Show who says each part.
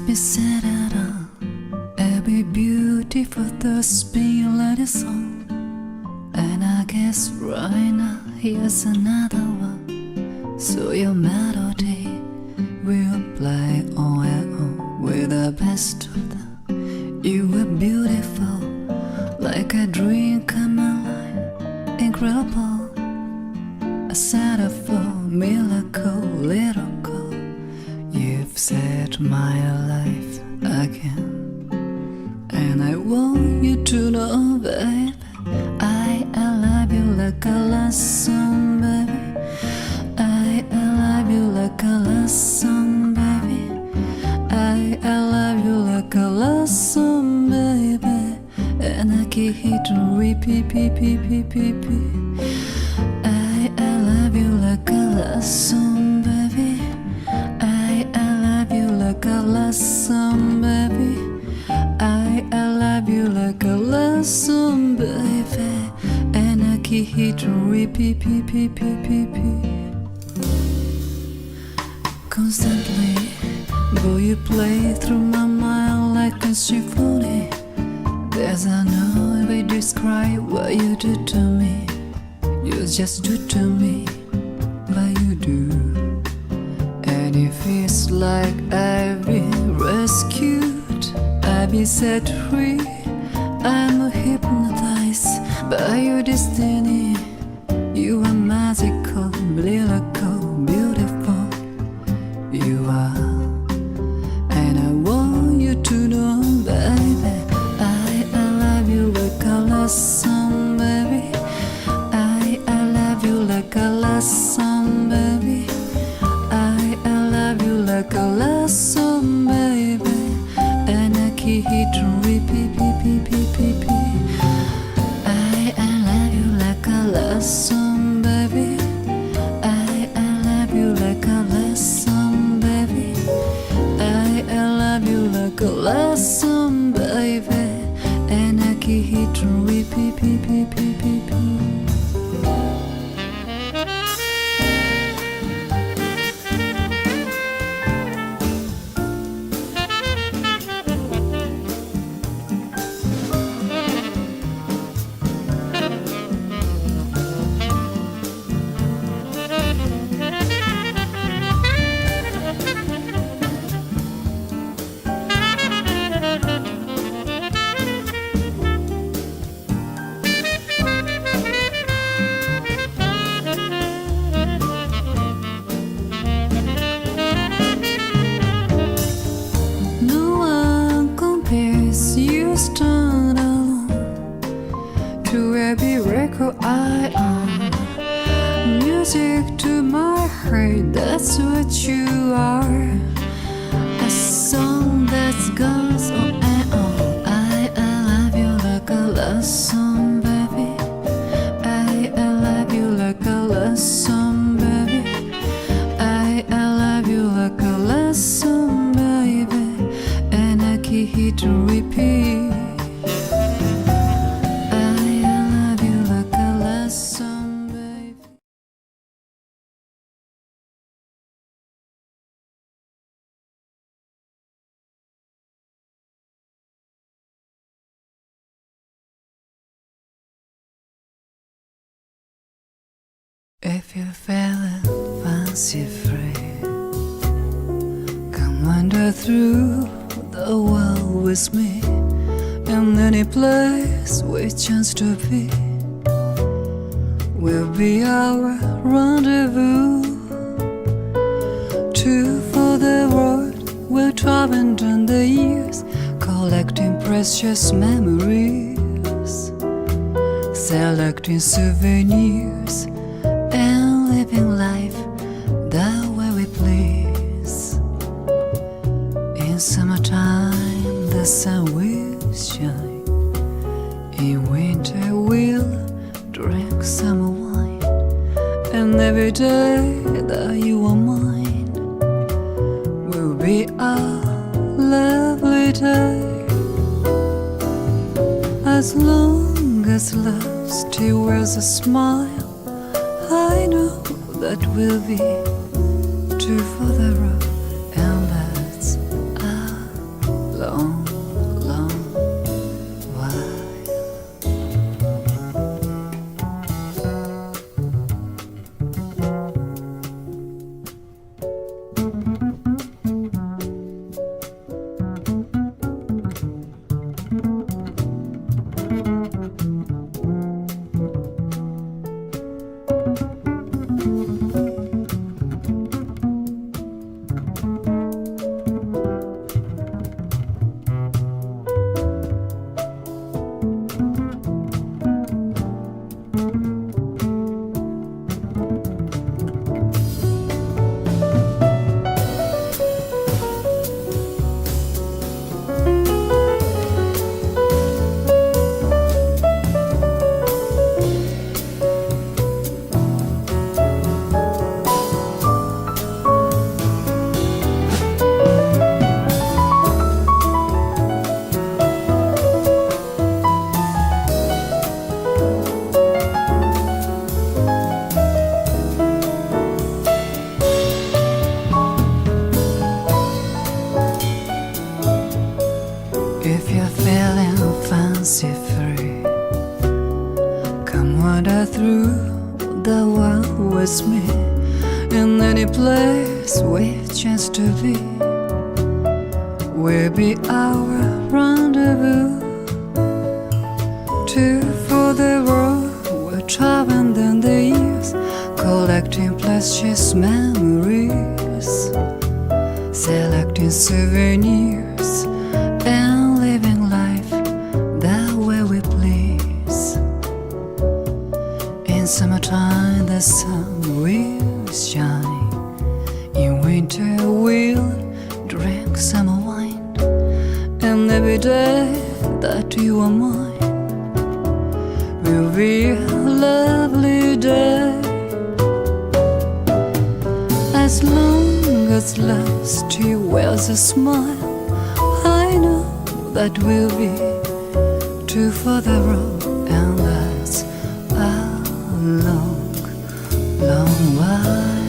Speaker 1: be said at all. Every beautiful thoughts being let it song. And I guess right now here's another one. So your melody will play on and on with the best of them. You were beautiful, like a dream come alive, incredible. A set of a miracle, little girl. You've set my life again. And I want you to know, baby, I love you like a last song, baby. I love you like a last song, baby. I love you like a last song, baby. And I keep hitting repeat, repeat, repeat, repeat. I love you like a last song, baby. I love you like a last song, baby. I love you like a last song, baby. And I keep hitting repeat, repeat, repeat, repeat. Constantly, boy, you play through my mind like a symphony. There's no way to describe what you do to me. You just do to me what you do. And it feels like I've been rescued, I've been set free. I'm hypnotized by your destiny. You are magical, miracle, beautiful. You are. And I want you to know, baby, I love you like a last song, baby. I love you like a last song, baby. I love you like a last song, baby. And I keep hitting repeat, repeat, repeat, repeat. I love you like a last song, baby. I love you like a last song, baby. I love you like a last song, baby. And I keep hitting repeat, repeat, repeat, repeat. You stand alone to every record I own. Music to my heart, that's what you are. A song that goes on and on. I love you like a last song, baby. I love you like a last song, baby. I love you like a last song, baby. And I keep hitting repeat. I love you like a last song, baby. If you're feeling fancy free, come wander through the world with me. In any place we chance to be will be our rendezvous. Two for the world, we're traveling down the years, collecting precious memories, selecting souvenirs, and living life the way we please. In summertime the sun will shine, in winter we'll drink summer wine, and every day that you are mine will be a lovely day. As long as love still wears a smile, I know that we'll be two for the road, and that's with me in any place we chance to be. Will be our rendezvous. Two for the road we're traveling down the years, collecting precious memories, selecting souvenirs, and living life that way we please. In summertime the sun will shine, in winter we'll drink summer wine, and every day that you are mine will be a lovely day. As long as love still wears a smile, I know that we'll be two for the road, and that's a long, long while.